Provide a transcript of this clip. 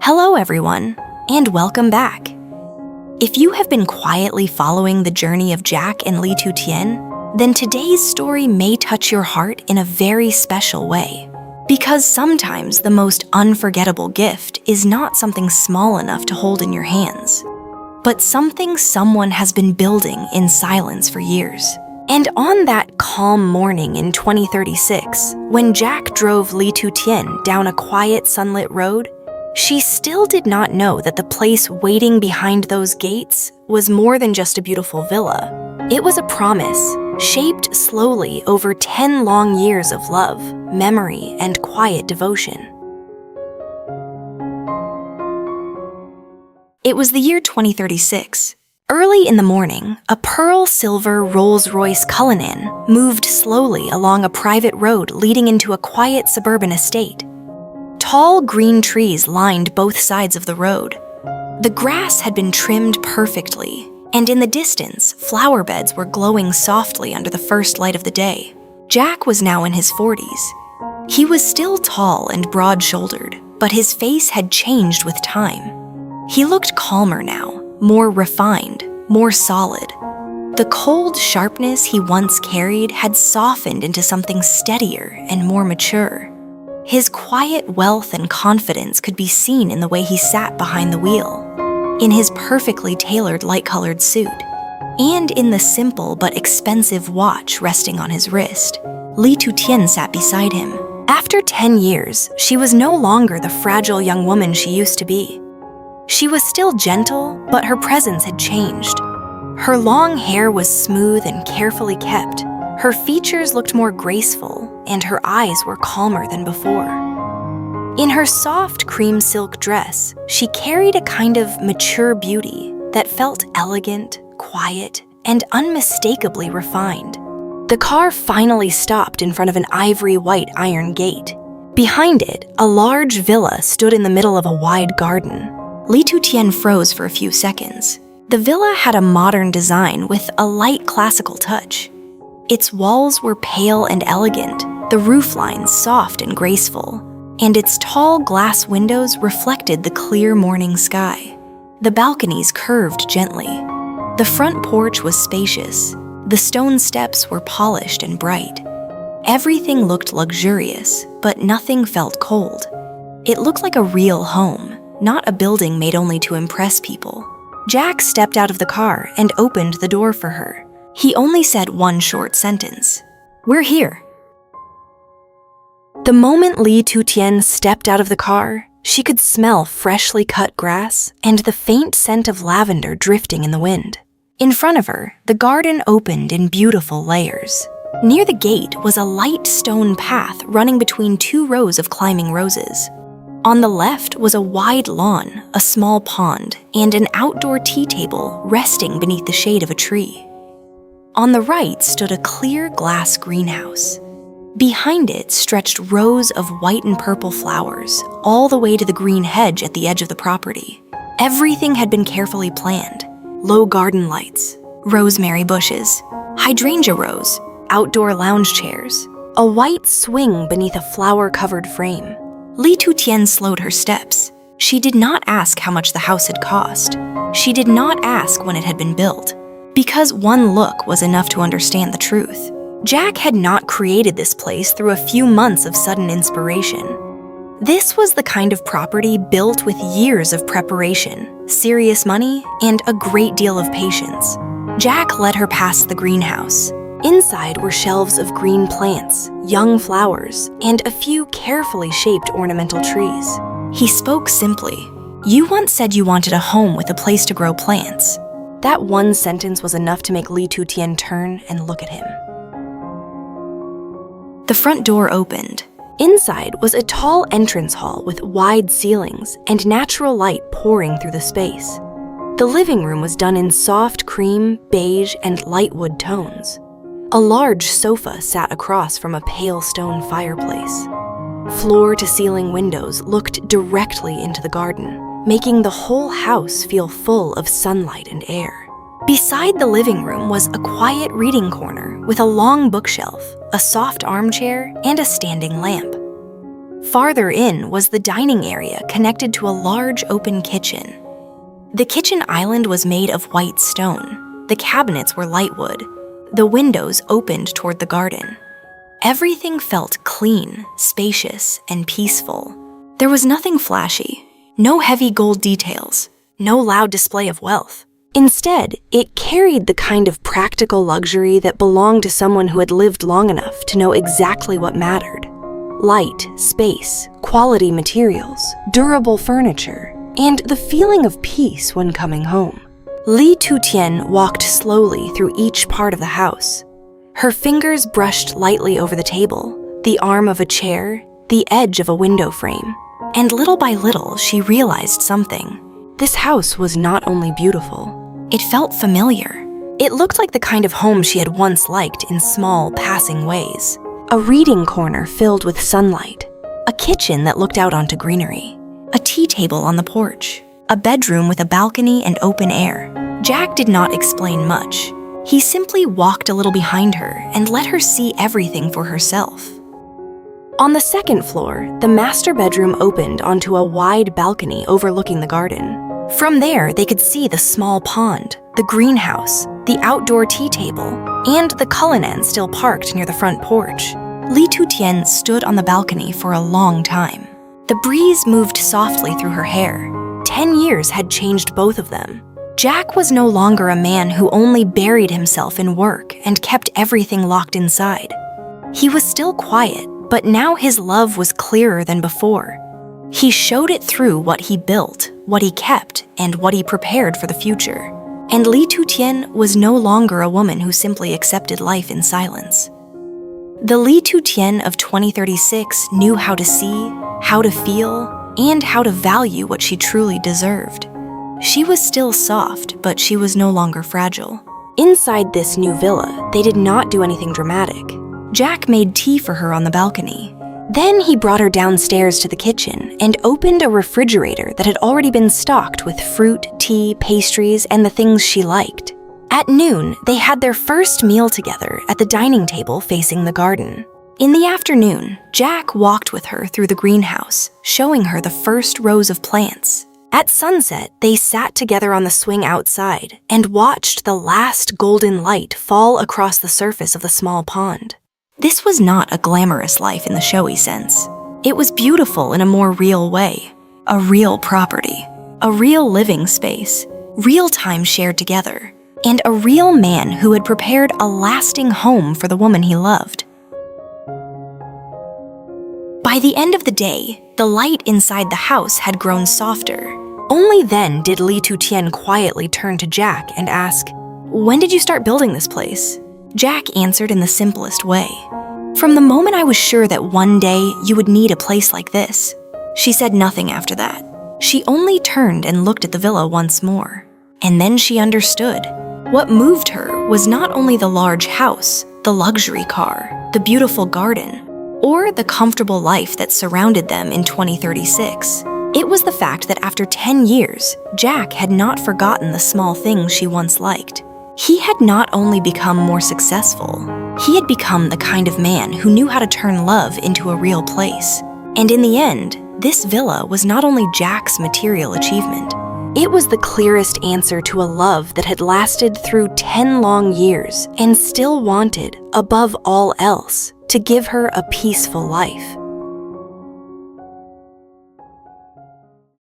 Hello everyone, and welcome back. If you have been quietly following the journey of Jack and Ly Tu Tien, then today's story may touch your heart in a very special way. Because sometimes the most unforgettable gift is not something small enough to hold in your hands, but something someone has been building in silence for years. And on that calm morning in 2036, when Jack drove Ly Tu Tien down a quiet sunlit road, she still did not know that the place waiting behind those gates was more than just a beautiful villa. It was a promise, shaped slowly over 10 long years of love, memory, and quiet devotion. It was the year 2036. Early in the morning, a pearl-silver Rolls-Royce Cullinan moved slowly along a private road leading into a quiet suburban estate. Tall green trees lined both sides of the road. The grass had been trimmed perfectly, and in the distance, flower beds were glowing softly under the first light of the day. Jack was now in his 40s. He was still tall and broad-shouldered, but his face had changed with time. He looked calmer now, more refined, more solid. The cold sharpness he once carried had softened into something steadier and more mature. His quiet wealth and confidence could be seen in the way he sat behind the wheel, in his perfectly tailored light-colored suit, and in the simple but expensive watch resting on his wrist. Ly Tu Tien sat beside him. After 10 years, she was no longer the fragile young woman she used to be. She was still gentle, but her presence had changed. Her long hair was smooth and carefully kept. Her features looked more graceful, and her eyes were calmer than before. In her soft cream silk dress, she carried a kind of mature beauty that felt elegant, quiet, and unmistakably refined. The car finally stopped in front of an ivory white iron gate. Behind it, a large villa stood in the middle of a wide garden. Ly Tu Tien froze for a few seconds. The villa had a modern design with a light classical touch. Its walls were pale and elegant, the roof lines soft and graceful, and its tall glass windows reflected the clear morning sky. The balconies curved gently. The front porch was spacious. The stone steps were polished and bright. Everything looked luxurious, but nothing felt cold. It looked like a real home, not a building made only to impress people. Jack stepped out of the car and opened the door for her. He only said one short sentence: "We're here." The moment Ly Tu Tien stepped out of the car, she could smell freshly cut grass and the faint scent of lavender drifting in the wind. In front of her, the garden opened in beautiful layers. Near the gate was a light stone path running between two rows of climbing roses. On the left was a wide lawn, a small pond, and an outdoor tea table resting beneath the shade of a tree. On the right stood a clear glass greenhouse. Behind it stretched rows of white and purple flowers, all the way to the green hedge at the edge of the property. Everything had been carefully planned. Low garden lights, rosemary bushes, hydrangea rows, outdoor lounge chairs, a white swing beneath a flower-covered frame. Ly Tu Tien slowed her steps. She did not ask how much the house had cost. She did not ask when it had been built, because one look was enough to understand the truth. Jack had not created this place through a few months of sudden inspiration. This was the kind of property built with years of preparation, serious money, and a great deal of patience. Jack led her past the greenhouse. Inside were shelves of green plants, young flowers, and a few carefully shaped ornamental trees. He spoke simply. "You once said you wanted a home with a place to grow plants." That one sentence was enough to make Ly Tu Tien turn and look at him. The front door opened. Inside was a tall entrance hall with wide ceilings and natural light pouring through the space. The living room was done in soft cream, beige, and light wood tones. A large sofa sat across from a pale stone fireplace. Floor-to-ceiling windows looked directly into the garden, making the whole house feel full of sunlight and air. Beside the living room was a quiet reading corner with a long bookshelf, a soft armchair, and a standing lamp. Farther in was the dining area connected to a large open kitchen. The kitchen island was made of white stone. The cabinets were light wood. The windows opened toward the garden. Everything felt clean, spacious, and peaceful. There was nothing flashy, no heavy gold details, no loud display of wealth. Instead, it carried the kind of practical luxury that belonged to someone who had lived long enough to know exactly what mattered. Light, space, quality materials, durable furniture, and the feeling of peace when coming home. Ly Tu Tien walked slowly through each part of the house. Her fingers brushed lightly over the table, the arm of a chair, the edge of a window frame. And little by little, she realized something. This house was not only beautiful, it felt familiar. It looked like the kind of home she had once liked in small, passing ways. A reading corner filled with sunlight, a kitchen that looked out onto greenery, a tea table on the porch, a bedroom with a balcony and open air. Jack did not explain much. He simply walked a little behind her and let her see everything for herself. On the second floor, the master bedroom opened onto a wide balcony overlooking the garden. From there, they could see the small pond, the greenhouse, the outdoor tea table, and the Cullinan still parked near the front porch. Ly Tu Tien stood on the balcony for a long time. The breeze moved softly through her hair. 10 years had changed both of them. Jack was no longer a man who only buried himself in work and kept everything locked inside. He was still quiet, but now his love was clearer than before. He showed it through what he built, what he kept, and what he prepared for the future. And Ly Tu Tien was no longer a woman who simply accepted life in silence. The Ly Tu Tien of 2036 knew how to see, how to feel, and how to value what she truly deserved. She was still soft, but she was no longer fragile. Inside this new villa, they did not do anything dramatic. Jack made tea for her on the balcony. Then he brought her downstairs to the kitchen and opened a refrigerator that had already been stocked with fruit, tea, pastries, and the things she liked. At noon, they had their first meal together at the dining table facing the garden. In the afternoon, Jack walked with her through the greenhouse, showing her the first rows of plants. At sunset, they sat together on the swing outside and watched the last golden light fall across the surface of the small pond. This was not a glamorous life in the showy sense. It was beautiful in a more real way. A real property, a real living space, real time shared together, and a real man who had prepared a lasting home for the woman he loved. By the end of the day, the light inside the house had grown softer. Only then did Ly Tu Tien quietly turn to Jack and ask, "When did you start building this place?" Jack answered in the simplest way. "From the moment I was sure that one day you would need a place like this." She said nothing after that. She only turned and looked at the villa once more. And then she understood. What moved her was not only the large house, the luxury car, the beautiful garden, or the comfortable life that surrounded them in 2036. It was the fact that after 10 years, Jack had not forgotten the small things she once liked. He had not only become more successful, he had become the kind of man who knew how to turn love into a real place. And in the end, this villa was not only Jack's material achievement, it was the clearest answer to a love that had lasted through 10 long years and still wanted, above all else, to give her a peaceful life.